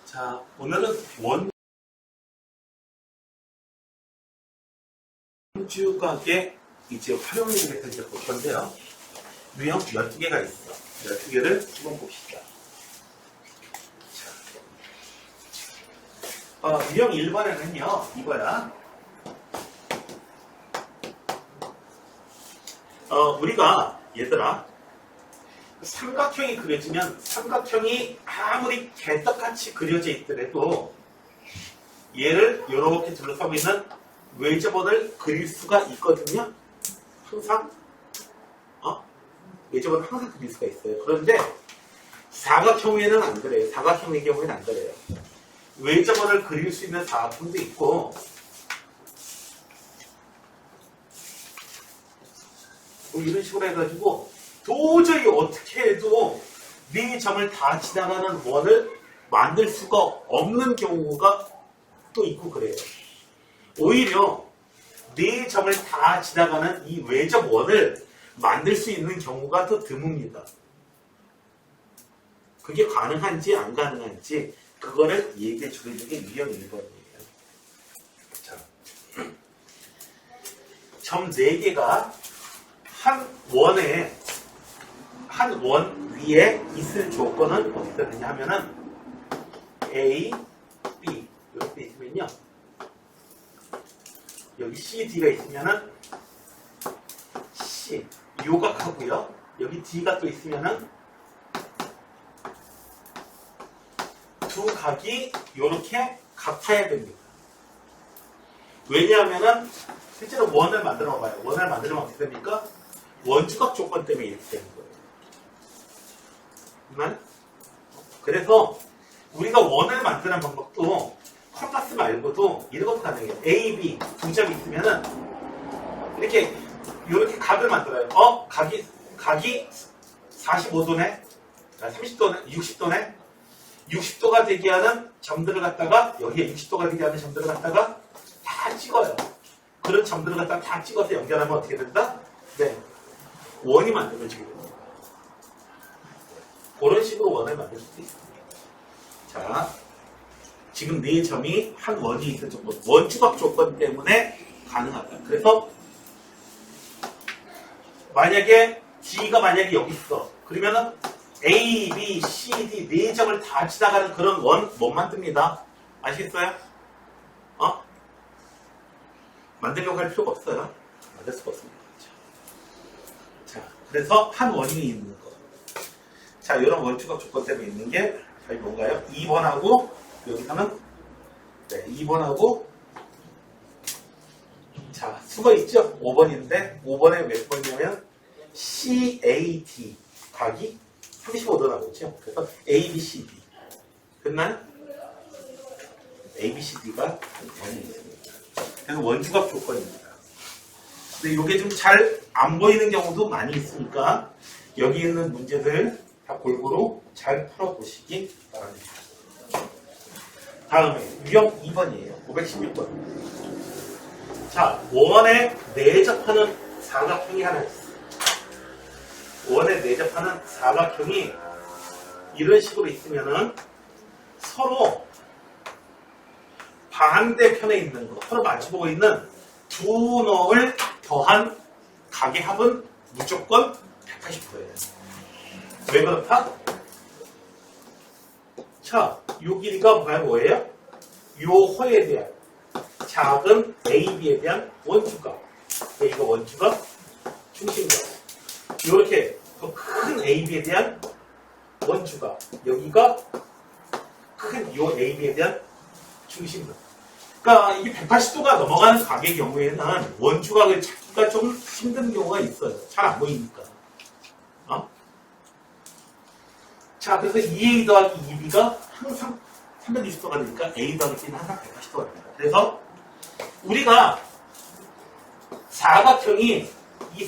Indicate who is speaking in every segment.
Speaker 1: 자, 오늘은 원주각의 이제 활용에 대해서 이제 볼 건데요. 유형 12개가 있어. 12개를 한번 봅시다. 자, 유형 1번에는요, 이거야. 우리가, 얘들아, 삼각형이 그려지면 삼각형이 아무리 개떡같이 그려져 있더라도 얘를 이렇게 둘러싸고 있는 외접원을 그릴 수가 있거든요. 항상 외접원을 항상 그릴 수가 있어요. 그런데 사각형에는 안 그래요. 사각형의 경우에는 안 그래요. 외접원을 그릴 수 있는 사각형도 있고 뭐 이런 식으로 해가지고 도저히 어떻게 해도 네 점을 다 지나가는 원을 만들 수가 없는 경우가 또 있고 그래요. 오히려 네 점을 다 지나가는 이 외접 원을 만들 수 있는 경우가 더 드뭅니다. 그게 가능한지 안 가능한지 그거를 얘기해 주는 게 유형 1번이에요. 자, 점 4개가 한 원 위에 있을 조건은 어떻게 되느냐 하면은 A, B 이렇게 있으면요. 여기 C, D가 있으면은 C 요각하고요. 여기 D가 또 있으면은 두 각이 이렇게 같아야 됩니다. 왜냐하면은 실제로 원을 만들어 봐요. 원을 만들면 어떻게 됩니까? 원주각 조건 때문에 이렇게 되는 거예요. 그래서 우리가 원을 만드는 방법도 컴파스 말고도 이런 것도 가능해요. A, B 두 점이 있으면은 이렇게 각을 만들어요. 각이 45도네, 30도네, 60도네. 60도가 되게 하는 점들을 갖다가 여기에 60도가 되게 하는 점들을 갖다가 다 찍어요. 그런 점들을 갖다가 다 찍어서 연결하면 어떻게 된다? 네, 원이 만들어지게 됩니다. 그런 식으로 원을 만들 수도 있습니다. 자, 지금 네 점이 한 원이 있을 조건, 원주각 조건 때문에 가능하다. 그래서 만약에 D가 만약에 여기 있어. 그러면은 A, B, C, D 네 점을 다 지나가는 그런 원 못 만듭니다. 아시겠어요? 만들려고 할 필요가 없어요. 만들 수가 없습니다. 자, 그래서 한 원이 있는 거. 자, 이런 원주각 조건 때문에 있는 게 뭔가요? 2번하고 여기서는 2번하고 자, 수가 있죠? 5번인데 5번에 몇 번이냐면 CAD 각이 35도 나오죠. 그래서 ABCD 끝나요? ABCD가 원이 있습니다. 그래서 원주각 조건입니다. 근데 이게 좀 잘 안 보이는 경우도 많이 있으니까 여기 있는 문제들 다 골고루 잘 풀어보시기 바랍니다. 다음에 유형 2번이에요. 516번. 자, 원에 내접하는 사각형이 하나 있어요. 원에 내접하는 사각형이 이런 식으로 있으면은 서로 반대편에 있는 거, 서로 마주보고 있는 두 놈을 더한 각의 합은 무조건 180도예요. 왜 그렇다? 자, 요 길이가 뭐예요? 요 호에 대한 작은 AB에 대한 원주각. A가 원주각, 중심각. 요렇게 더 큰 AB에 대한 원주각. 여기가 큰 요 AB에 대한 중심각. 그러니까 이게 180도가 넘어가는 각의 경우에는 원주각을 찾기가 좀 힘든 경우가 있어요. 잘 안 보이니까. 자, 그래서 2A 더하기 2B가 항상 320도가 되니까 A 더하기 B는 항상 180도가 됩니다. 그래서 우리가 이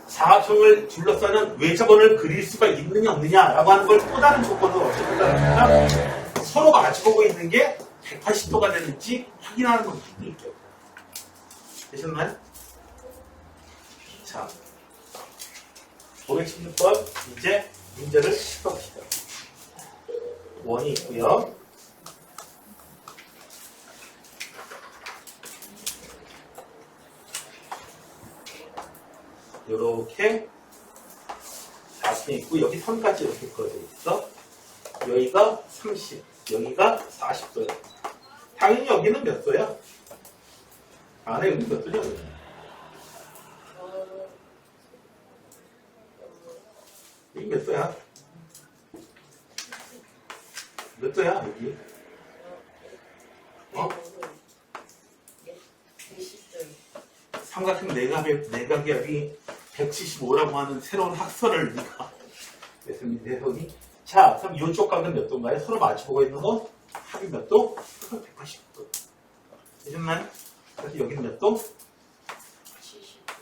Speaker 1: 사각형을 둘러싸는 외접원을 그릴 수가 있느냐 없느냐라고 하는 걸 또 다른 조건으로 어떻게 한다면 서로 마주보고 있는 게 180도가 되는지 확인하는 건 있겠죠. 되셨나요? 자, 516번 이제 문제를 풀어봅시다. 원이 있고요. 요렇게 4층 있고 여기 선까지 이렇게 그어져 있어. 여기가 30, 여기가 40도야. 당연히 여기는 몇 도야? 안에 여기 몇 도냐? 여기 몇 도야? 몇 도야 여기? 어? 삼각형 내각압이 175라고 하는 새로운 학설을 우리가 냈습니다. 여기. 자, 그럼 이쪽 각은 몇 도인가요? 서로 마주보고 있는 거 합이 몇 도? 180도. 되셨나요? 그래서 여기는 몇 도? 70도.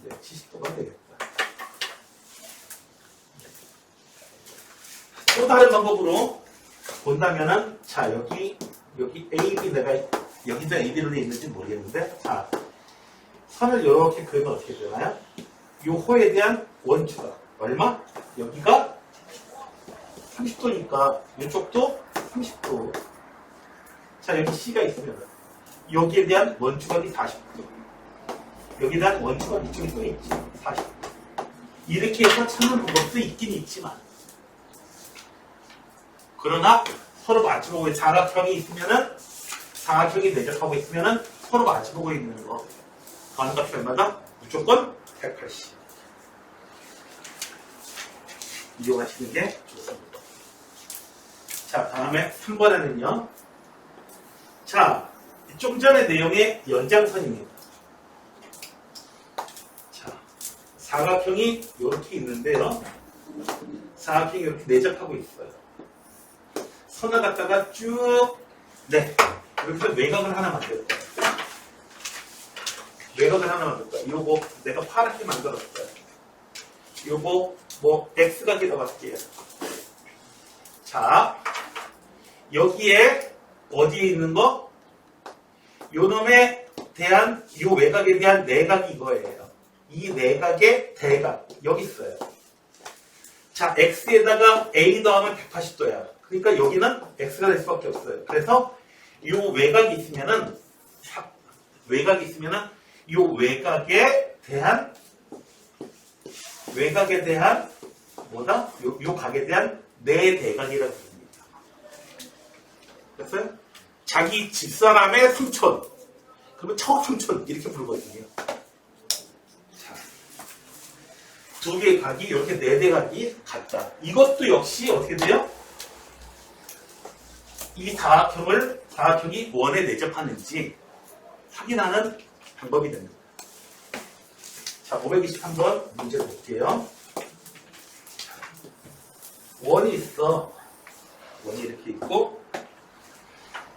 Speaker 1: 네, 70도가 되겠다. 또 다른 방법으로 본다면은, 자, 여기 AB 내가, 여기도 AB로 되어 있는지 모르겠는데, 자, 선을 이렇게 그리면 어떻게 되나요? 이 호에 대한 원주가 얼마? 여기가 30도니까 이쪽도 30도. 자, 여기 C가 있으면 여기에 대한 원주각이 40도. 여기에 대한 원주각 이쪽에 또 있지. 40도. 이렇게 해서 찾는 방법도 있긴 있지만 그러나 서로 마주보고 사각형이 있으면은 사각형이 내적하고 있으면은 서로 마주보고 있는 거 가능값이 얼마다? 무조건 180. 이용하시는 게 좋습니다. 자, 다음에 3번에는요. 자, 좀 전의 내용의 연장선입니다. 자, 사각형이 이렇게 있는데요. 사각형이 이렇게 내적하고 있어요. 선을 갖다가 쭉, 네, 이렇게 해서 외곽을 하나 만들어요. 외곽을 하나 만들까? 요거 내가 파랗게 만들었어요. 요거 뭐 X각이라고 할게요. 자, 여기에 어디에 있는 거? 요 놈에 대한 요 외곽에 대한 내각이 이거예요. 이 내각의 대각 여기 있어요. 자, X에다가 A 더하면 180도야. 그러니까 여기는 X가 될 수밖에 없어요. 그래서 요 외곽이 있으면은 요 외곽에 대한 뭐다? 요 각에 대한 내대각이라고 부릅니다. 됐어요? 자기 집사람의 삼촌. 그러면 처삼촌 이렇게 부르거든요. 자, 두 개의 각이 이렇게 네 대각이 같다. 이것도 역시 어떻게 돼요? 이 사각형이 원에 내접하는지 확인하는 방법이 됩니다. 자, 523번 문제 볼게요. 원이 있어. 원이 이렇게 있고,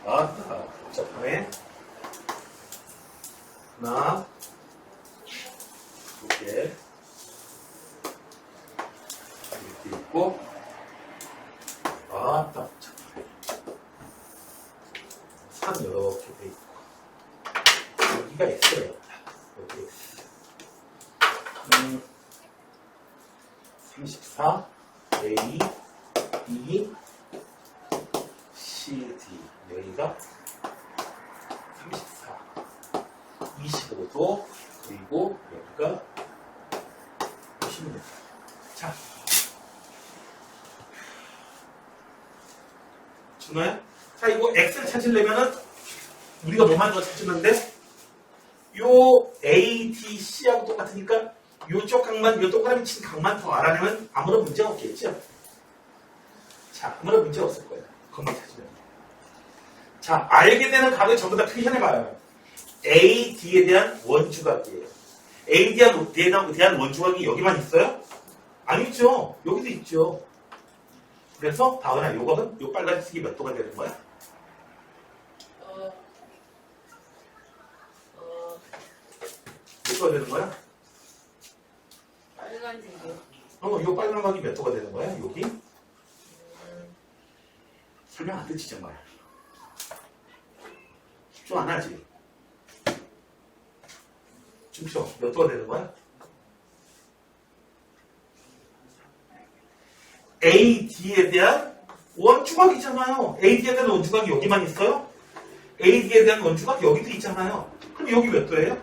Speaker 1: 복잡하네. 하나, 두 개, 이렇게 있고, 복잡하네. 산 이렇게 돼 있고, 여기가 X예요. 여기 X. 34, A, E, C, D. 여기가 34, 25도, 그리고 여기가 56. 자, 준호야? 자, 이거 X를 찾으려면은 우리가 뭐만 더 찾으는데 요 A, D, C하고 똑같으니까 요쪽 각만, 요 동그라미 친 각만 더 알아내면 아무런 문제가 없겠죠? 자, 아무런 문제가 없을 거예요. 그것만 찾으면. 자, 알게 되는 각을 전부 다 표현해봐요. A, D에 대한 원주각이에요. A, D에 대한 원주각이 여기만 있어요? 아니죠. 여기도 있죠. 그래서 다은아, 요거는 요 빨간색이 몇 도가 되는 거야? 몇 도가 되는 거야?
Speaker 2: 빨간색이요.
Speaker 1: 요 빨간 각이 몇 도가 되는 거야? 여기? 설명 안 되지, 정말. 좀 안 하지? 춤춰. 몇 도가 되는 거야? A, D에 대한 원주각이잖아요. AD에 대한 원주각이 여기만 있어요? AD에 대한 원주각 여기도 있잖아요. 그럼 여기 몇 도예요?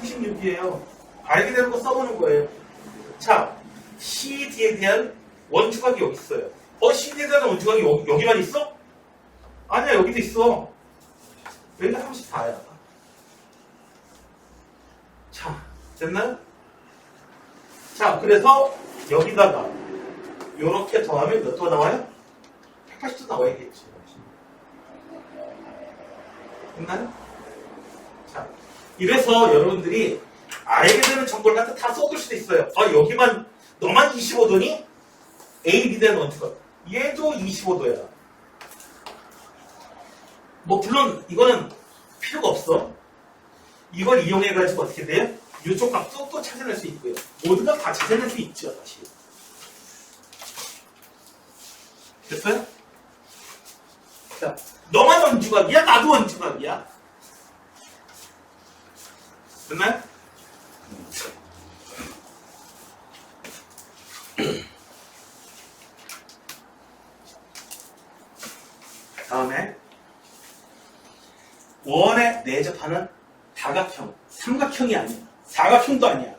Speaker 1: 96이에요. 알게 되는 거 써보는 거예요. 자, CD에 대한 원주각이 여기 있어요. CD에 대한 원주각이 여기만 있어? 아니야, 여기도 있어. 여기가 34야. 자, 됐나요? 자, 그래서 여기다가 요렇게 더하면 몇 도 나와요? 180도 나와야겠지. 됐나요? 자, 이래서 여러분들이 알게 되는 정보를 갖다 다 써둘 수도 있어요. 여기만 너만 25도니? A, B 된 원주각. 얘도 25도야. 뭐 물론 이거는 필요가 없어. 이걸 이용해가지고 어떻게 돼요? 이쪽 값도 또 찾아낼 수 있고요. 모두가 다 찾아낼 수 있죠, 사실. 됐어요? 자, 너만 원주각이야? 나도 원주각이야? 됐나요? 다음에 원에 내접하는 다각형, 삼각형이 아니야. 사각형도 아니야.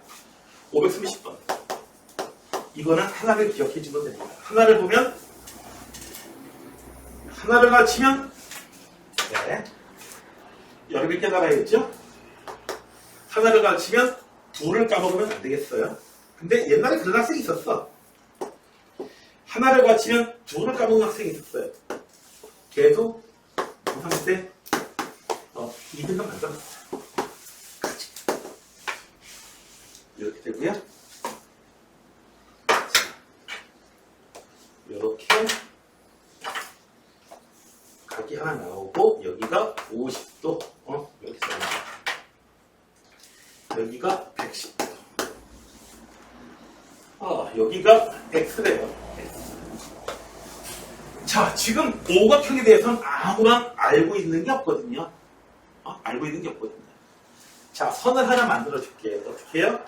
Speaker 1: 530번. 이거는 하나를 기억해 주면 됩니다. 하나를 보면 하나를 가르치면 네. 여러 개 깨달아야겠죠? 하나를 가르치면 둘을 까먹으면 안 되겠어요. 근데 옛날에 그런 학생이 있었어. 하나를 가르치면 둘을 까먹는 학생이 있었어요. 걔도 고3 때 2등급 만들었어요. 이렇게 되고요. 이렇게 각이 하나 나오고 여기가 50도 여기 써요. 여기가 110도. 여기가 X래요. 자, 지금 오각형에 대해서는 아무런 알고 있는 게 없거든요. 알고 있는 게 없거든요. 자, 선을 하나 만들어 줄게요. 어떻게 해요?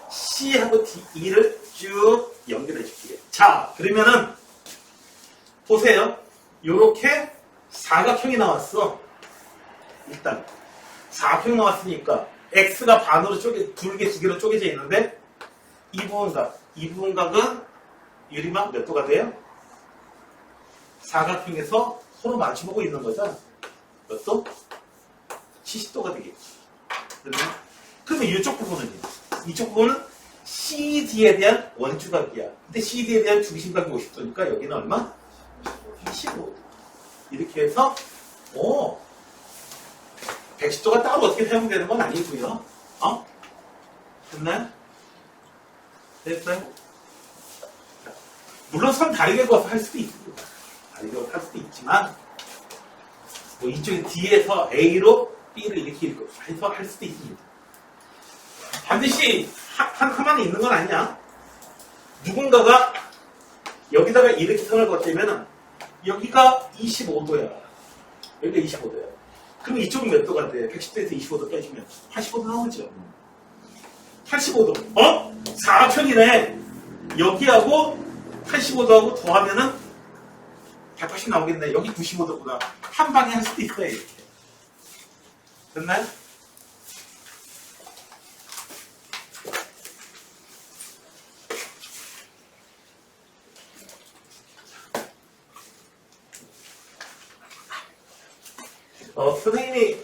Speaker 1: C하고 E를 쭉 연결해 줄게요. 자, 그러면은 보세요. 요렇게 사각형이 나왔어. 일단 사각형이 나왔으니까 X가 반으로 두 개로 쪼개져 있는데 이 부분각은 유리막 몇 도가 돼요? 사각형에서 서로 마주보고 있는 거죠. 몇 도? 70도가 되겠지. 그러면 이쪽 부분은요? 이쪽 부분은 CD에 대한 원주각이야. 근데 CD에 대한 중심각이 50도니까 여기는 얼마? 15도. 이렇게 해서 110도가 따로 어떻게 사용되는 건 아니고요. 됐나요? 됐어요? 물론 선 다르게 그어서 할 수도 있고 다르게 할 수도 있지만 뭐 이쪽에 D에서 A로 B를 이렇게 해서 할 수도 있습니다. 반드시 하나만 있는 건 아니야. 누군가가 여기다가 이렇게 선을 걷자면 여기가 25도야. 여기가 25도야. 그럼 이쪽은 몇 도가 돼? 110도에서 25도 빼주면 85도 나오죠. 85도. 사각형이네. 여기하고 85도하고 더하면은 180 나오겠네. 여기 95도구나. 한 방에 할 수도 있어요. 이렇게. 됐나요? 선생님이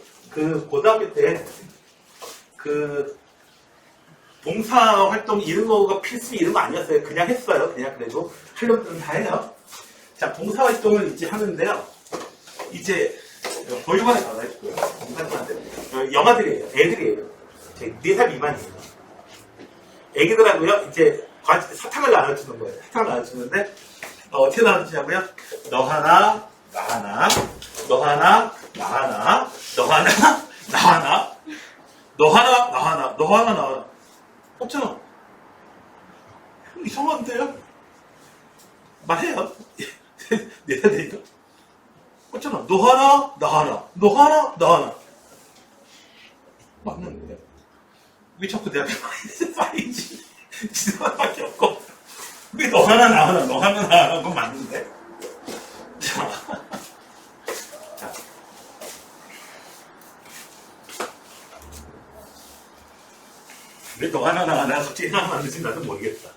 Speaker 1: 고등학교 때 봉사 활동 이런 거가 필수 이런 거 아니었어요. 그냥 했어요. 그냥 그래도 하려면 분들은 다 해요. 자, 봉사 활동을 이제 하는데요. 이제 보육원에 가서 했고요. 봉사님한테 영아들이에요. 애들이에요. 4살 미만이에요. 애기들하고요. 이제 사탕을 나눠주는 거예요. 사탕을 나눠주는데 어떻게 나눠주냐고요? 너 하나, 나 하나, 너 하나, 나 하나, 너 하나, 나 하나, 너 하나, 나 하나, 너 하나, 나 하나. 없잖아. 이상한데요? 말해요. 내가 되니까. 없잖아. 너 하나, 나 하나, 너 하나, 나 하나. 맞는데. 왜 자꾸 내 앞에 파이지? 지상밖에 없고. 왜 너 하나 나 하나 너 하나 나 하나 그건 맞는데? 자, 왜 너 하나 나 하나 갑자기 하나 만드지 나도 모르겠다.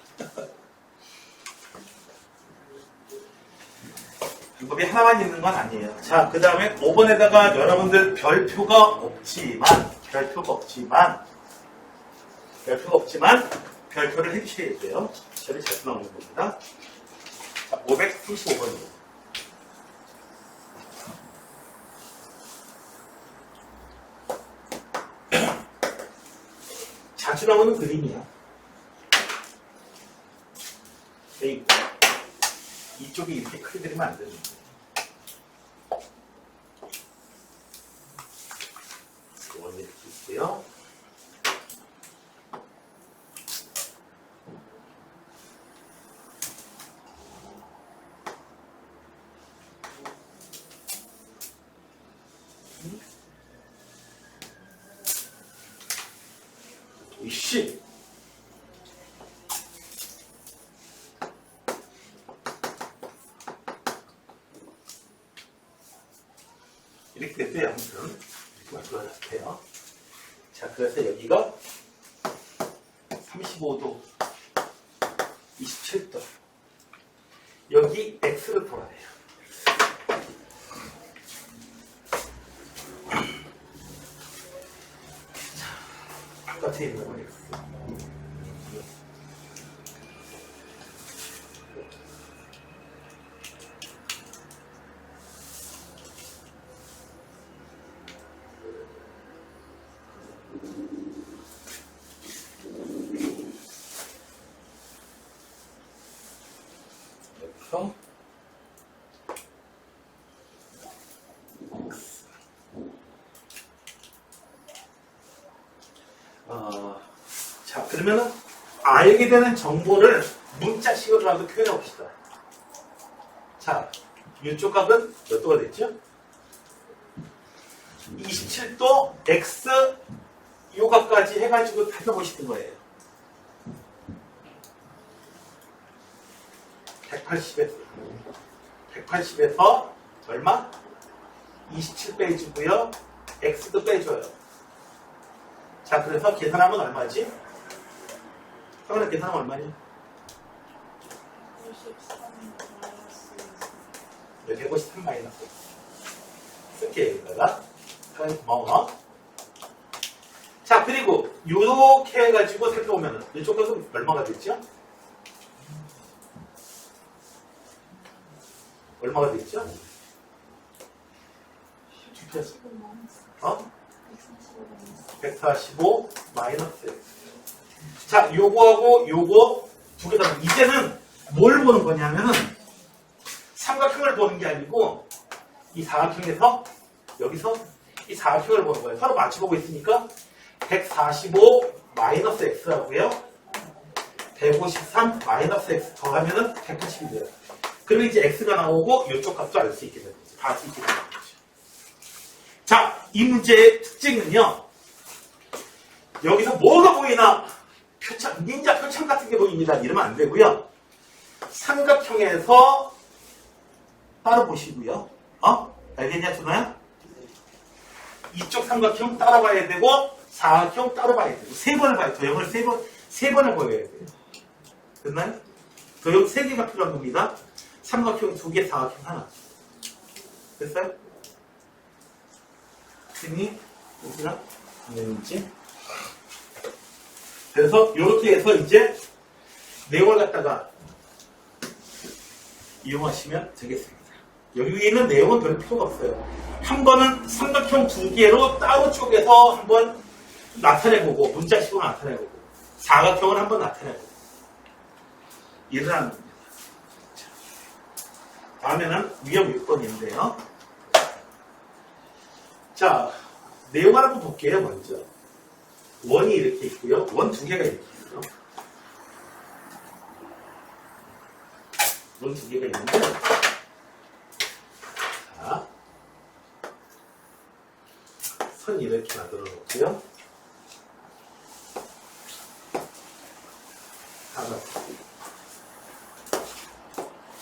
Speaker 1: 방법이 하나만 있는 건 아니에요. 자, 그 다음에 5번에다가 여러분들 별표가 별표를 해주셔야 돼요. 시험이 자주 나오는 겁니다. 자, 535번이요. 자주 나오는 그림이야. 이쪽이 이렇게 크게 그리면 안 되는데. 원 이렇게 있고요. 이씨. 이렇게 됐어요. 아무튼 이렇게 맞춰 같아요. 자, 그래서 여기가 35도, 27도. 여기 X로 돌아요. 자, 바깥에 있는 건 X. 자, 그러면은 알게 되는 정보를 문자식으로라도 표현해 봅시다. 자, 이쪽 값은 몇 도가 됐죠? 27도 x 요 값까지 해가지고 살펴보시는 거예요. 180에서 얼마? 27 빼주고요. x도 빼줘요. 자, 그래서 계산하면 얼마지? 성은아 계산하면 얼마니? 153 마이너스. 쓸게 여기다가. 고마워. 자, 그리고 이렇게 해가지고 살펴보면 이쪽 값은 얼마가 됐죠? 얼마가 됐죠? 145 마이너스. 자, 요거하고 요거 두 개 다. 이제는 뭘 보는 거냐면은 삼각형을 보는 게 아니고 이 사각형에서 여기서 이 사각형을 보는 거예요. 서로 맞춰보고 있으니까 145 마이너스 x라고요. 153 마이너스 x 더하면은 180이 돼요. 그리고 이제 x가 나오고 이쪽 값도 알 수 있게 되는 거죠. 다 알 수 있게 되는 거죠. 자, 이 문제의 특징은요. 여기서 뭐가 보이나 표창, 닌자 표창 같은 게 보입니다. 이러면 안 되고요. 삼각형에서 따로 보시고요. 알겠냐, 준호야? 이쪽 삼각형 따로 봐야 되고 사각형 따로 봐야 되고 세 번을 봐야 돼요. 도형을 세 번을 보여야 돼요. 됐나요? 도형 3개가 필요한 겁니다. 삼각형 2개, 사각형 하나. 됐어요? 됐니? 여기나? 안 됐는지? 그래서 이렇게 해서 이제 내용을 갖다가 이용하시면 되겠습니다. 여기 위에 있는 내용은 별 필요가 없어요. 한 번은 삼각형 2개로 따로 쪼개서 한번 나타내보고 문자식으로 나타내보고 사각형을 한번 나타내보고 이러라는 겁니다. 다음에는 위험 6번인데요. 자, 내용을 한번 볼게요. 먼저 원이 이렇게 있고요. 원 2개가 이렇게 있어요. 원 2개가 있는데 자, 선 이렇게 만들어 놓고요. 하나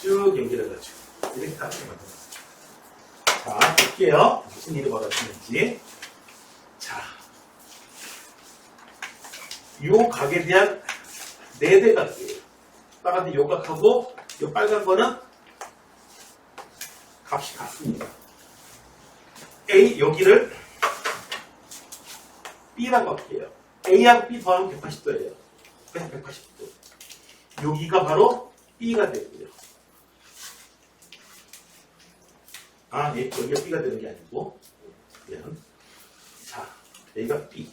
Speaker 1: 쭉 연결해가지고 이렇게 다 만들었어요. 자, 볼게요. 무슨 일이 벌어지는지. 자, 요 각에 대한 4대 각이에요. 빨간데 요 각하고 요 빨간 거는 값이 같습니다. A 여기를 B라고 할게요. A하고 B 더하면 180도예요. 그래서 180도. 여기가 바로 B가 되고요. 아, 예, 여기가 B가 되는 게 아니고, 그냥. 자, 여기가 B.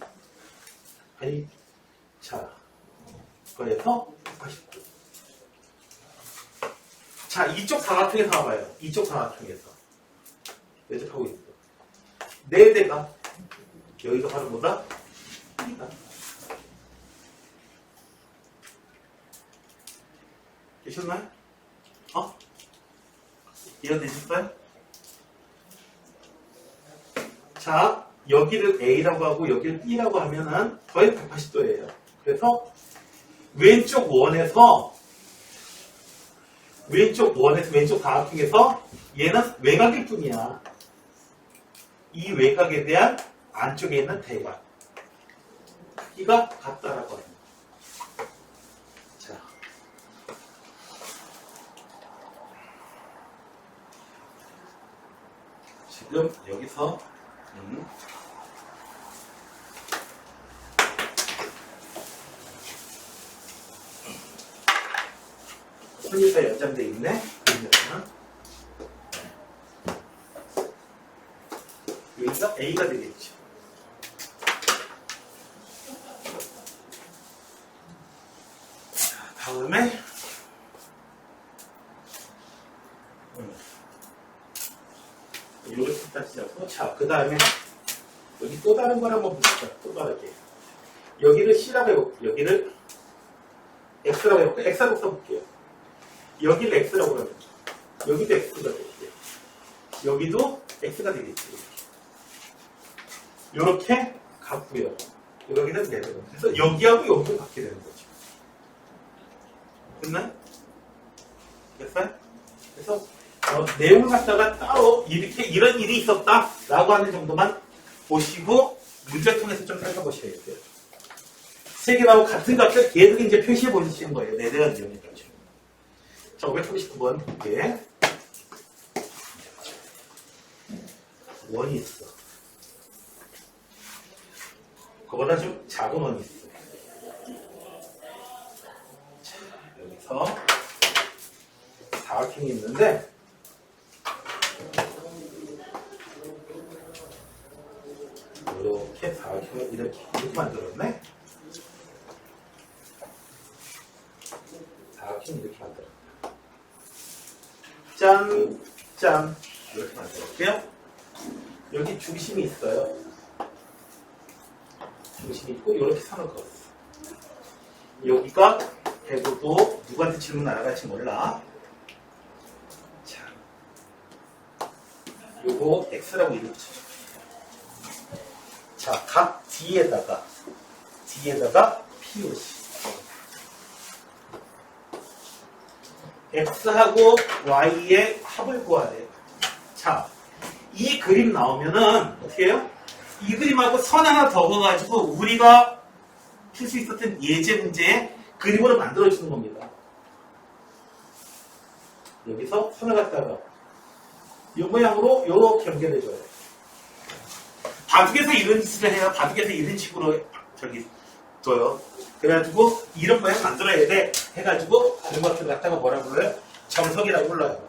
Speaker 1: 아니, 자, 그래서 180도. 자, 이쪽 사각형에서 봐봐요. 이쪽 사각형에서. 예측하고 있어. 4대가, 여기가 바로 뭐다? B다. 되셨나요? 이해되셨어요? 자, 여기를 A라고 하고 여기를 B라고 하면은 더해 180도예요. 그래서 왼쪽 원에서 왼쪽 사각형에서 얘는 외곽일 뿐이야. 이 외곽에 대한 안쪽에 있는 대각 크기가 같다라고 합니다. 자, 지금 여기서 선유가 연장되어 있네. 그러면 여기가 A가 되겠죠. 자, 다음에 이렇게 다시 잡고, 자, 그 다음에 여기 또 다른 걸 한번 봅시다. 또 다르게. 여기를 C라고 해볼게요. 여기를 X라고 해볼게요. X라고 써볼게요. 여기를 X라고 하면 여기도 X가 되겠죠. 여기도 X가 되겠죠. 이렇게 같고요. 여기는 네대로. 그래서 여기하고 여기도 같게 되는 거죠. 됐나요? 됐어요? 그래서 내용을 갖다가 따로 이렇게 이런 일이 있었다라고 하는 정도만 보시고 문제 통해서 좀 살펴보셔야 돼요. 세 개하고 같은 값을 계속 이제 표시해 보시는 거예요. 네 대가 되니까. 자, 539번 볼게. 원이 있어. 그거보다 좀 작은 원이 있어. 자, 여기서 사각형이 있는데 이렇게 사각형을 이렇게 만들었네. 사각형 이렇게 만들었네. 짠, 짠. 이렇게 만들었고요. 여기 중심이 있어요. 중심이 있고, 이렇게 선을 그었어. 여기가 105도, 누구한테 질문 알아갈지 몰라. 자, 요거 X라고 이름 붙여줘. 자, 각 D에다가 POC. X하고 Y의 합을 구하래요. 자, 이 그림 나오면은 어떻게 해요? 이 그림하고 선 하나 더 그어가지고 우리가 풀 수 있었던 예제 문제에 그림으로 만들어주는 겁니다. 여기서 선을 갖다가 이 모양으로 이렇게 연결해줘요. 바둑에서 이런 짓을 해요. 바둑에서 이런 식으로 둬요. 그래가지고 이런 모양 만들어야 돼 해가지고 다른 것들 갖다가 뭐라 불러요? 정석이라고 불러요.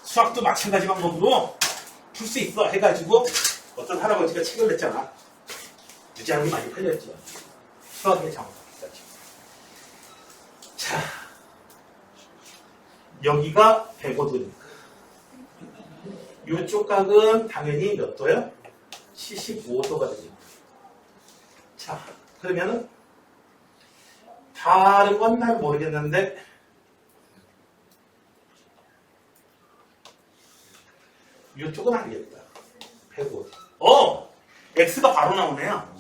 Speaker 1: 수학도 마찬가지 방법으로 풀 수 있어 해가지고 어떤 할아버지가 책을 냈잖아. 유지하는 게 많이 팔렸죠. 수학의 정석까지. 자, 여기가 105도니까 이쪽 각은 당연히 몇 도요? 75도가 됩니다. 자, 그러면은 다른 건 잘 모르겠는데 이쪽은 알겠다. 105. X가 바로 나오네요.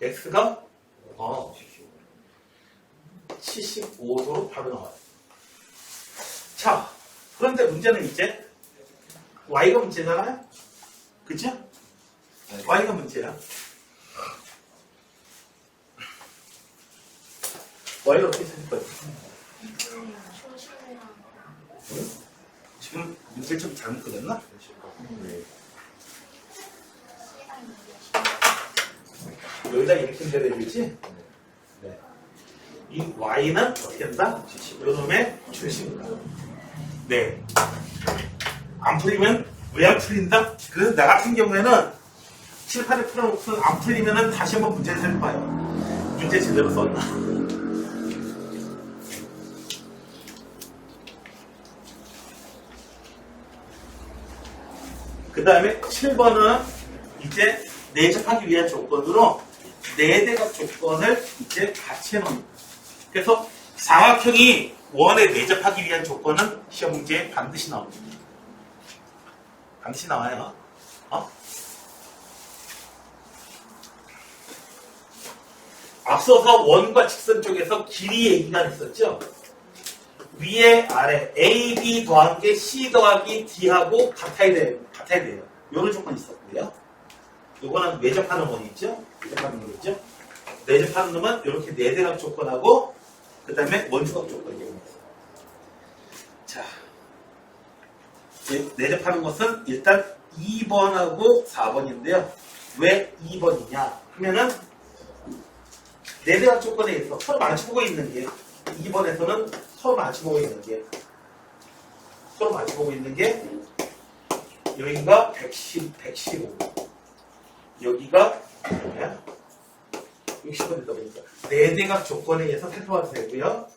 Speaker 1: X가 75도로 바로 나와요. 자, 그런데 문제는 이제 y가 문제잖아요? 그죠? y가 문제야. y를 어떻게 찾을 거야? 지금 문제를 좀 잘못 그렸나? 여기다 이렇게 문제를 해주지? 네. 이 y는 어떻게 한다? 요놈의 중심이다. 네. 안 풀리면 왜 안 풀린다? 그 나 같은 경우에는 칠판에 풀어놓고 안 풀리면은 다시 한번 문제를 해봐요. 문제 제대로 썼나? 그 다음에 7번은 이제 내접하기 위한 조건으로 4대각 조건을 이제 같이 해놓는. 그래서 사각형이 원에 내접하기 위한 조건은 시험 문제에 반드시 나옵니다. 반드시 나와요. 앞서서 원과 직선 쪽에서 길이 얘기가 있었죠. 위에 아래 A, B 더한 게 C 더하기 D하고 같아야 돼요. 이런 조건이 있었고요. 요거는 외접하는 원이죠. 외접하는 원이죠. 내접하는 놈은 이렇게 4대각 조건하고 그 다음에 원주각 조건이에요. 자, 내접하는 것은 일단 2번하고 4번인데요. 왜 2번이냐 하면은 4대각 조건에 있어 서로 마주보고 있는 게 2번에서는 서로 마주보고 있는 게 여기가 115 여기가 60번 되다 보니까 4대각 조건에 의해서 살펴봐도 되고요.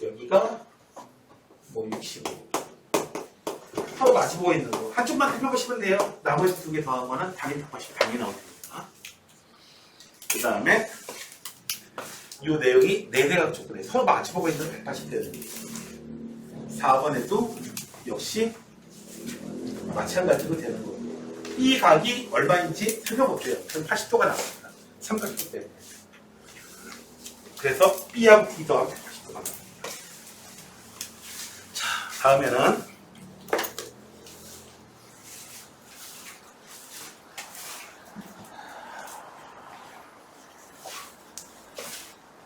Speaker 1: 여기가 뭐 65 서로 마주보고 있는 거 한쪽만 살펴보시면 돼요. 나머지 2개 더한 거는 당연히 나올 테니까. 그 다음에 이 내용이 4대각 조건에 서로 마주보고 있는 180대는 4번에도 역시 마찬가지로 되는 거고 이 각이 얼마인지 살펴볼게요. 80도가 나옵니다. 삼각형 때문에. 그래서 B하고 D 더하면 80도가 나옵니다. 자, 다음에는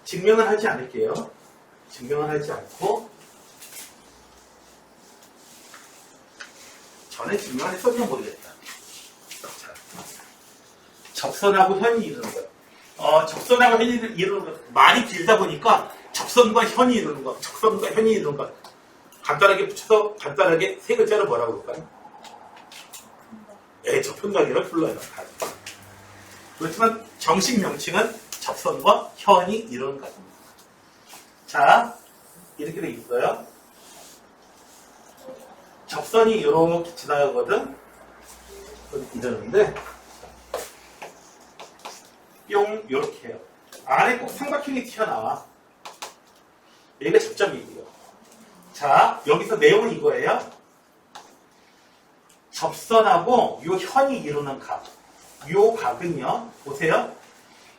Speaker 1: 증명은 하지 않을게요. 증명은 하지 않고 전에 증명을 했었나 모르겠다. 자, 접선하고 현이 이루는 것. 접선하고 현이 이루는 것. 많이 길다 보니까 접선과 현이 이루는 것, 접선과 현이 이루는 것. 간단하게 붙여서 간단하게 3글자로 뭐라고 그럴까요? 접현관계를 불러요. 그렇지만 정식 명칭은 접선과 현이 이루는 것입니다. 자, 이렇게 돼 있어요. 접선이 이렇게 지나가거든. 이러는데 뿅 이렇게 해요. 안에 꼭 삼각형이 튀어나와. 여기가 접점이고요. 자, 여기서 내용은 이거예요. 접선하고 요 현이 이루는 각. 요 각은요. 보세요.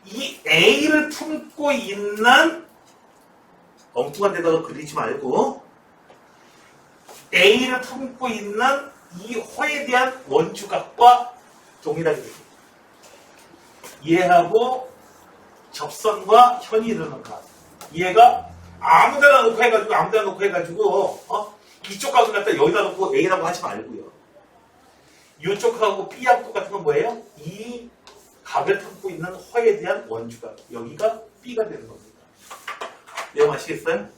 Speaker 1: 이 A를 품고 있는 엉뚱한 데다가 그리지 말고 A를 품고 있는 이 호에 대한 원주각과 동일하게 됩니다. 얘하고 접선과 현이 이루는 각. 얘가 아무데나 놓고 해가지고 이쪽 각을 갖다 여기다 놓고 A라고 하지 말고요. 이쪽 각하고 B하고 똑같은 건 뭐예요? 이 각을 품고 있는 허에 대한 원주각. 여기가 B가 되는 겁니다. 내용 아시겠어요?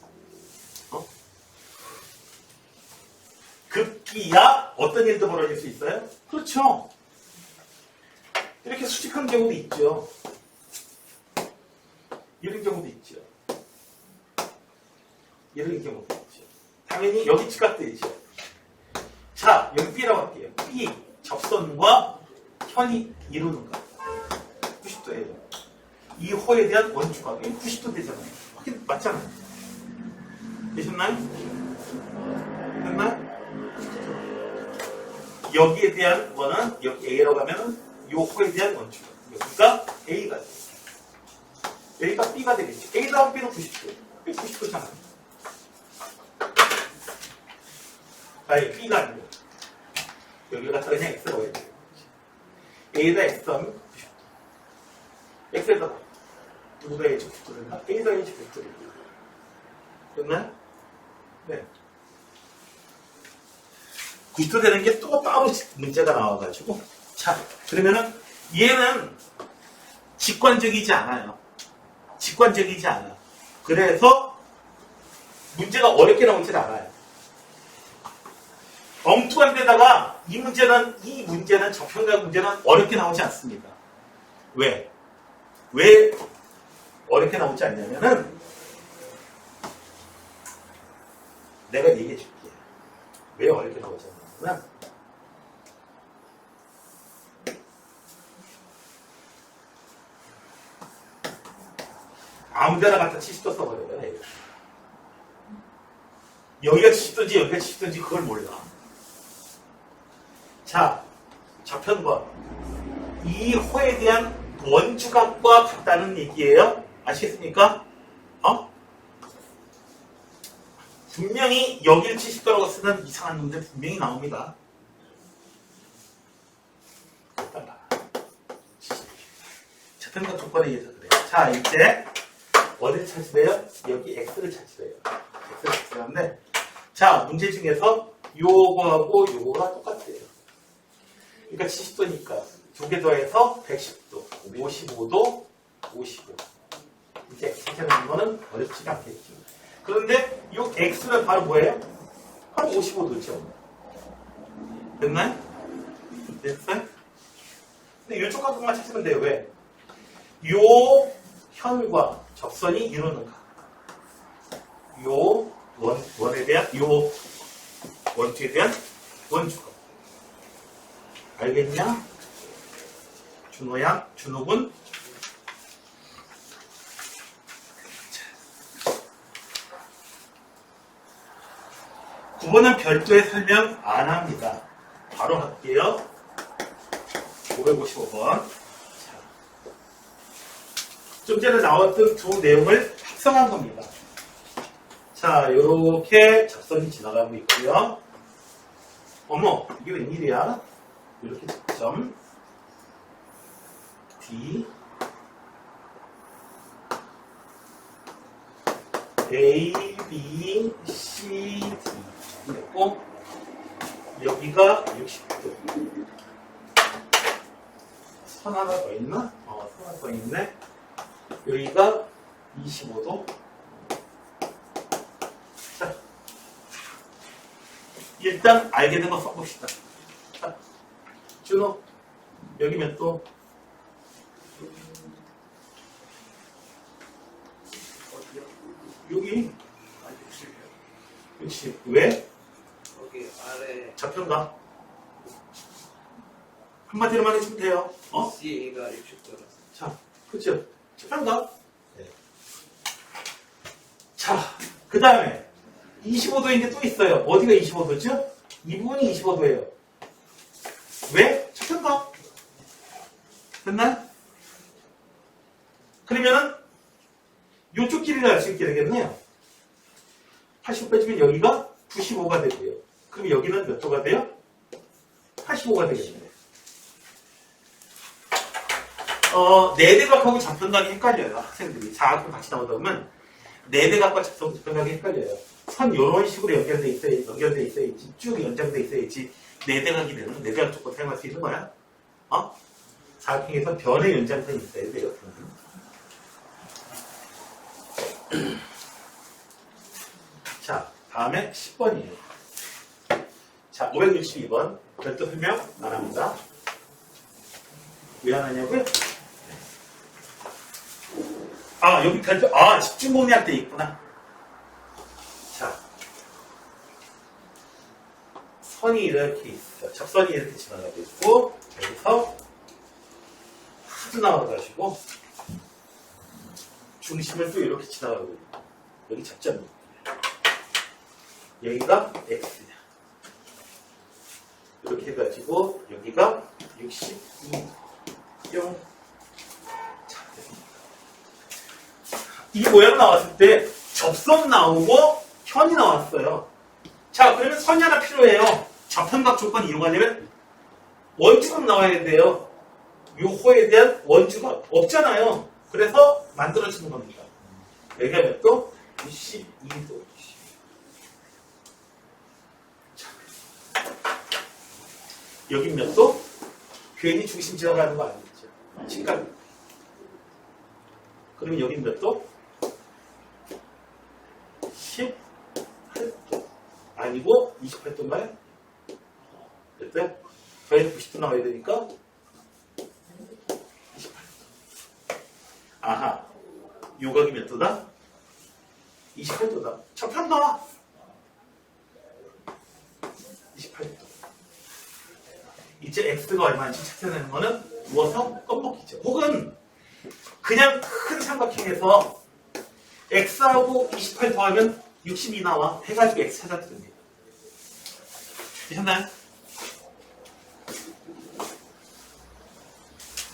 Speaker 1: 급기야 어떤 일도 벌어질 수 있어요? 그렇죠. 이렇게 수직한 경우도 있죠. 이런 경우도 있죠. 이런 경우도 있죠. 당연히 여기 지각되죠. 자, 여기 B라고 할게요. B, 접선과 현이 이루는 것. 90도예요. 이 호에 대한 원주각이 90도 되잖아요. 확인 맞잖아요. 되셨나요? 됐나요? 여기에 대한 거는 여기 A라고 하면 이 호에 대한 원주각. 여기가 A가 돼요. 여기가 B가 되겠죠. A 다음 B는 90도. 90도잖아요. 아니, B가 아니고. 여기 갖다 그냥 X 넣어야 돼요. A에다 X 하면 90도. X에다가 누구다 H 90도인가? A에다 H 90도. 됐나요? 네. 90도 되는 게 또 따로 문제가 나와가지고. 자, 그러면은 얘는 직관적이지 않아요. 직관적이지 않아. 그래서 문제가 어렵게 나오질 않아요. 엉뚱한 데다가 이 문제는 저평가 문제는 어렵게 나오지 않습니다. 왜? 왜 어렵게 나오지 않냐면은 내가 얘기해 줄게. 왜 어렵게 나오지 않냐면 아무데나 갖다 70도 써버려요. 여기가 70도인지 여기가 70도인지 그걸 몰라. 자, 저편과 이 호에 대한 원주각과 같다는 얘기예요. 아시겠습니까? 분명히 여기를 70도라고 쓰는 이상한 놈들 분명히 나옵니다. 저편과 조건에 의해서 그래요. 자, 이제 어디를 찾으래요? 여기 X를 찾으래요. X를 찾으는데, 자, 문제 중에서 요거하고 요거가 똑같아요. 그러니까 70도니까 두 개 더해서 110도, 55도, 55. 이제 X 찾는 거는 어렵지가 않겠죠. 그런데 이 X는 바로 뭐예요? 바로 55도죠. 됐나요? 됐어요? 근데 이쪽 각도만 찾으면 돼요. 왜? 요 현과 적선이 이루는 각. 요 원에 대한, 요 원투에 대한 원주각. 알겠냐? 준호양, 준호군. 구번은 별도의 설명 안 합니다. 바로 할게요. 555번. 좀 전에 나왔던 두 내용을 합성한 겁니다. 자, 요렇게 적선이 지나가고 있고요. 어머, 이게 웬일이야? 이렇게 점 D A, B, C, D 있고 여기가 60도. 선 하나 더 있나? 선 하나 더 있네. 여기가 25도. 자, 일단 알게 된 거 써봅시다. 자, 준호, 여기 몇 도? 여기 60. 왜?
Speaker 2: 여기 아래
Speaker 1: 좌편가? 한마디로만 해주면 돼요.
Speaker 2: C가 60도라서.
Speaker 1: 자, 그쵸? 좌편가? 네. 자, 그 다음에 25도인데 또 있어요. 어디가 25도죠? 이 부분이 25도예요. 왜? 좌편가? 됐나요? 그러면은 요쪽 길이를 알 수 있게 되겠네요. 85 빼주면 여기가 95가 되고요. 그럼 여기는 몇 도가 돼요? 85가 되겠네요. 내대각하고 좌편각이 헷갈려요. 학생들이 사학교 같이 나오다 보면 내대각과 좌편각이 헷갈려요. 선 이런 식으로 연결돼 있어야지 쭉 연장돼 있어야지 내대각이 되는 내대각 조건 사용할 수 있는 거야. 사각형에서 변의 연장선이 있어야 돼요. 자, 다음에 10번이에요. 자, 562번. 별도 설명 안 합니다. 왜 안 하냐고요? 여기 별도, 집중공략 돼 있구나. 자, 선이 이렇게 있어. 적선이 이렇게 지나가고 있고, 여기서 하도 나와가지고, 중심을 또 이렇게 지나가고 있고, 여기 접점이. 여기가 X야. 이렇게 해가지고 여기가 62뿅. 이 모양 나왔을 때 접선 나오고 현이 나왔어요. 자, 그러면 선이 하나 필요해요. 좌편각 조건 이용하려면 원주각 나와야 돼요. 요 호에 대한 원주각 없잖아요. 그래서 만들어지는 겁니다. 여기가 몇 도? 92도. 여긴 몇 도? 괜히 중심 지나가는 거 아니겠죠. 직각. 그러면 여긴 몇 도? 18도. 아니고 28도인가요? 몇 도? 저희는 90도 나와야 되니까 28도. 아하. 요각이 몇 도다? 28도다. 접한다. 28도. 이제 x가 얼마인지 찾아내는 거는 누워서 껌먹기죠. 혹은 그냥 큰 삼각형에서 x하고 28 더하면 62 나와. 해가지고 x 찾아도 됩니다. 되셨나요?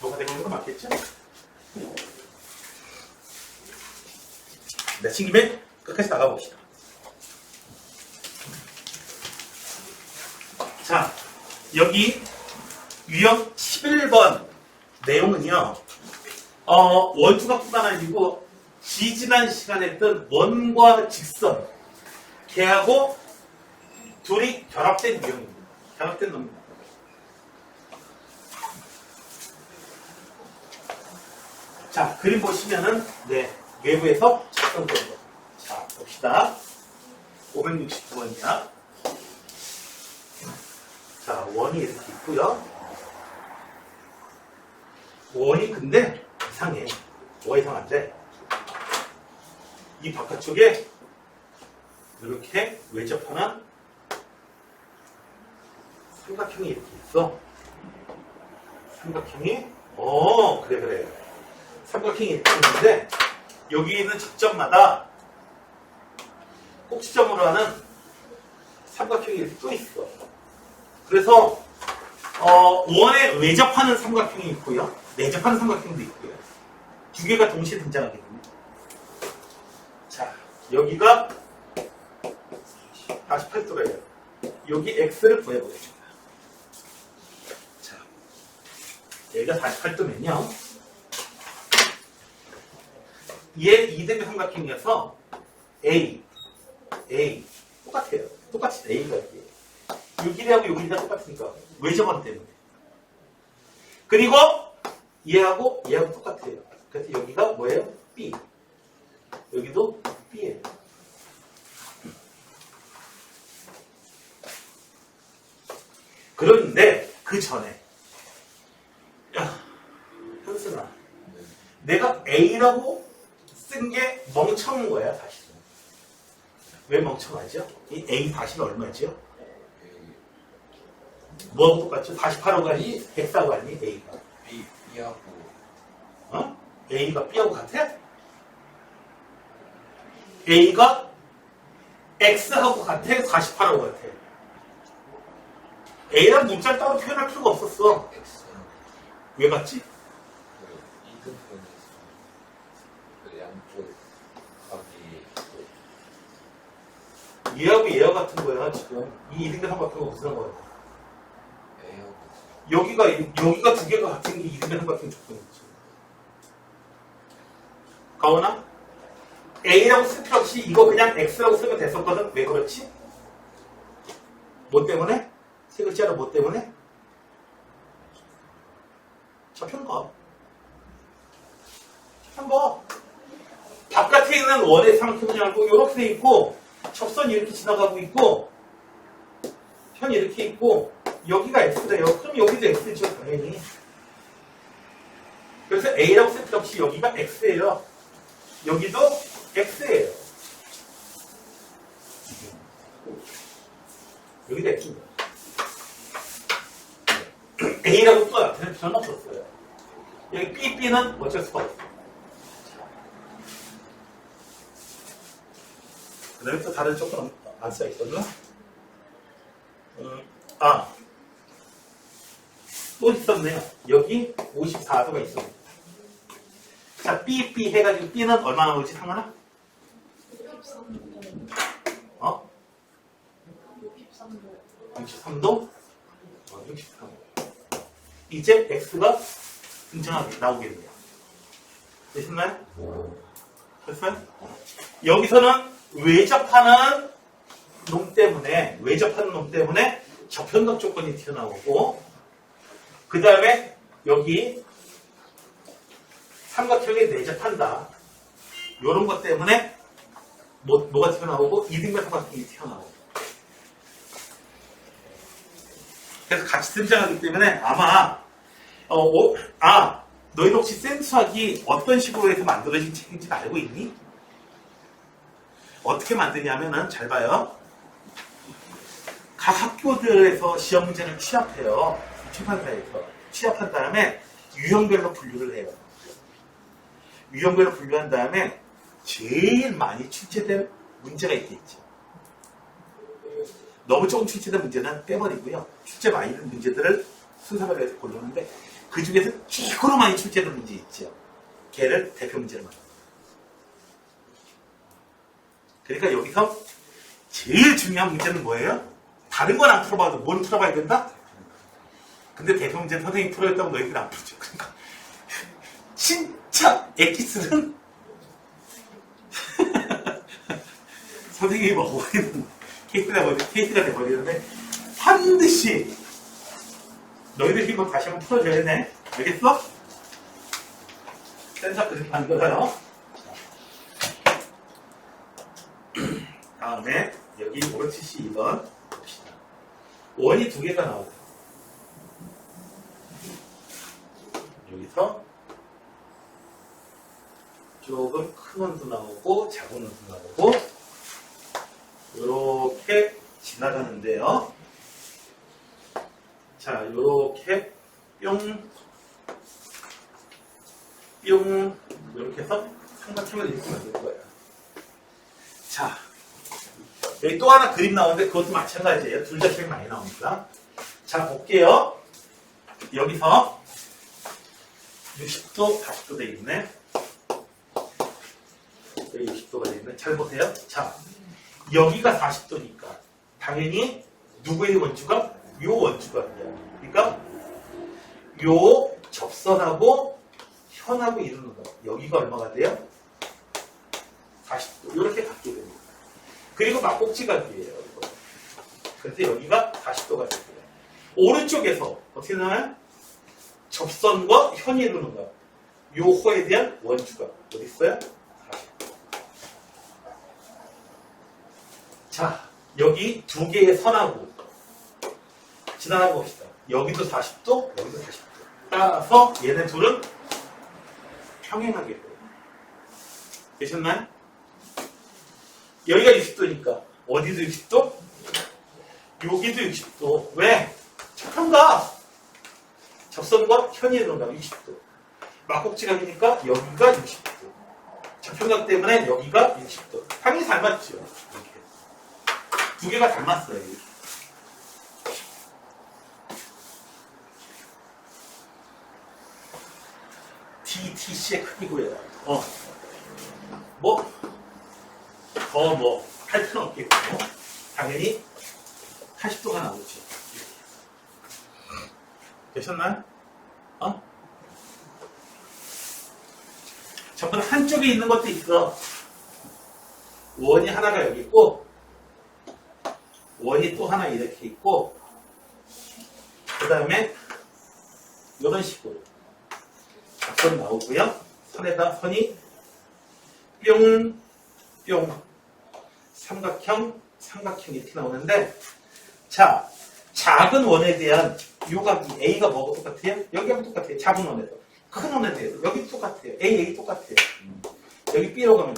Speaker 1: 뭐가 되고 있는 거 맞겠죠? 내친 김에 끝까지 나가봅시다. 자, 여기 유형 11번 내용은요, 원주각뿐만 아니고 지지난 시간에 했던 원과 직선, 걔하고 둘이 결합된 유형입니다. 결합된 놈입니다. 자, 그림 보시면은, 네, 외부에서 작성된 거. 자, 봅시다. 569번이야. 자, 원이 이렇게 있고요. 원이 근데 이상해. 뭐가 이상한데? 이 바깥쪽에 이렇게 외접하는 삼각형이 이렇게 있어. 삼각형이, 그래. 삼각형이 이렇게 있는데, 여기 있는 접점마다 꼭지점으로 하는 삼각형이 이렇게 또 있어. 그래서 원에 외접하는 삼각형이 있고요. 내접하는 삼각형도 있고요. 두 개가 동시에 등장하게 됩니다. 자, 여기가 48도래요. 여기 x를 구해보겠습니다. 자, 여기가 48도면요. 얘 이등변 삼각형이어서 A 똑같아요. 똑같이 A가 이게. 요 길이하고 요 길이가 똑같으니까 외접원 때문에. 그리고 얘하고 똑같아요. 그래서 여기가 뭐예요? B. 여기도 B예요. 그런데 그 전에, 야, 현승아, 내가 A라고 쓴 게 멍청한 거야, 사실은. 왜 멍청하죠? 이 A 다시는 얼마죠? 뭐하고 똑같죠? 48하고 아니? 104하고 아니? A가.
Speaker 2: B하고.
Speaker 1: A가 B하고 같아? A가 X하고 같아? 48하고 같아? A랑 문자를 따로 표현할 필요가 없었어.
Speaker 2: X.
Speaker 1: 왜 같지?
Speaker 2: 이등분에서 양쪽 각이
Speaker 1: 얘하고 얘하고 같은 거야, 지금. 이 이등변 삼각형은 무슨 상관이야?
Speaker 2: A하고.
Speaker 1: 여기가 두 개가 같은 게 이등변 삼각형 조건이지. 가오나? A라고 쓸 필요 없이 이거 그냥 X라고 쓰면 됐었거든? 왜 그렇지? 뭐 때문에? 세 글자로 뭐 때문에? 접현거. 접현거. 바깥에 있는 원의 삼각형이라고 이렇게 돼 있고, 접선이 이렇게 지나가고 있고, 편이 이렇게 있고, 여기가 X래요. 그럼 여기도 X죠, 당연히. 그래서 A라고 쓸 필요 없이 여기가 X예요. 여기도 X예요. 여기도 X입니다. A라고 또 나타낼 필요는 없었어요. 여기 B는 어쩔 수가 없어요. 그 다음에 또 다른 쪽은 안 써있었나? 또 있었네요. 여기 54도가 있었네요. 자, B 해가지고 B는 얼마나 오지, 상관아? 63도, 63도. 이제 x가 등장하게 나오겠네요. 되셨나요? 됐어요? 여기서는 외접하는 놈 때문에 저편각 조건이 튀어나오고, 그 다음에 여기 삼각형에 내접한다. 요런 것 때문에 뭐가 튀어나오고 이등변 삼각형이 튀어나오고. 그래서 같이 등장하기 때문에 아마 너희들 혹시 쌤수학이 어떤 식으로 해서 만들어진 책인지 알고 있니? 어떻게 만드냐면은 잘 봐요. 각 학교들에서 시험 문제를 취합해요. 출판사에서 취합한 다음에 유형별로 분류를 해요. 유형별로 분류한 다음에 제일 많이 출제된 문제가 있겠죠. 너무 조금 출제된 문제는 빼버리고요. 출제 많이 된 문제들을 순서별로 해서 고르는데 그 중에서 최고로 많이 출제된 문제 있죠. 걔를 대표 문제로 만듭니다. 그러니까 여기서 제일 중요한 문제는 뭐예요? 다른 건 안 풀어봐도 뭘 풀어봐야 된다? 근데 대표 문제는 선생님이 풀어줬다고 너희들은 안 풀죠. 그러니까 진짜 엑기스는 선생님이 먹어버리는 케이스가 돼버리는데 반드시 너희들이 이거 다시 한번 풀어줘야 돼. 알겠어? 센서 그렇게 만들어요. 다음에 여기 572번 봅시다. 원이 두 개가 나오죠. 여기서 조금 큰 원도 나오고 작은 원도 나오고 이렇게 지나가는데요. 자, 이렇게 뿅 이렇게 해서 삼각형을 이렇게 만들 거예요. 자, 여기 또 하나 그림 나오는데 그것도 마찬가지예요. 둘 다 제일 많이 나옵니다. 자, 볼게요. 여기서 60도, 40도 돼 있네. 여기 60도가 돼 있네. 잘 보세요. 자, 여기가 40도니까 당연히 누구의 원주가? 요 원주가 돼요. 그러니까 요 접선하고 현하고 이루는 거. 여기가 얼마가 돼요? 40도. 이렇게 갖게 됩니다. 그리고 막꼭지각이에요. 그래서 여기가 40도가 돼요. 오른쪽에서 어떻게 나와요? 접선과 현이 이루는 거. 요 호에 대한 원주가 어디 있어요? 40도. 자, 여기 두 개의 선하고 지나가 봅시다. 여기도 40도, 여기도 40도. 따라서 얘네 둘은 평행하게 돼요. 되셨나요? 여기가 60도니까 어디도 60도? 여기도 60도. 왜? 착한가? 접선과 현이 이루는 거 60도. 막꼭지각이니까 여기가 60도. 접현각 때문에 여기가 60도. 당연히 닮았죠. 이렇게. 두 개가 닮았어요. 이렇게. DTC의 크기고요. 더 할 필요는 없겠고, 당연히 80도가 나오죠. 되셨나요? 전부 다 한쪽에 있는 것도 있어. 원이 하나가 여기 있고, 원이 또 하나 이렇게 있고, 그 다음에 이런 식으로 선 나오고요. 선에다 선이 뿅 삼각형 이렇게 나오는데, 자, 작은 원에 대한 요각이 A가 뭐가 똑같아요? 여기하고 똑같아요. 작은 원에서. 큰 원에 대해서 여기 똑같아요. A 똑같아요. 여기 B로 가면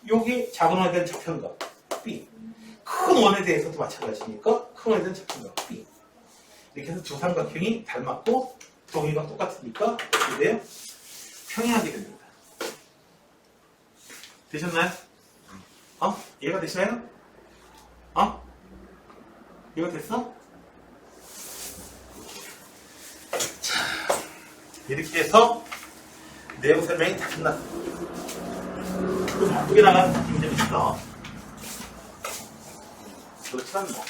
Speaker 1: 여기 작은 원에 대한 접현각 B. 큰 원에 대해서도 마찬가지니까 큰 원에 대한 접현각 B. 이렇게 해서 두 삼각형이 닮았고 동의가 똑같으니까 어떻게 돼요? 평행하게 됩니다. 되셨나요? 이해가 되시나요? 이거 됐어? 자, 이렇게 해서 내용 설명이 다 끝났습니다. 좀 바쁘게 나가는 느낌이 좀 있어. 그렇지만 뭐.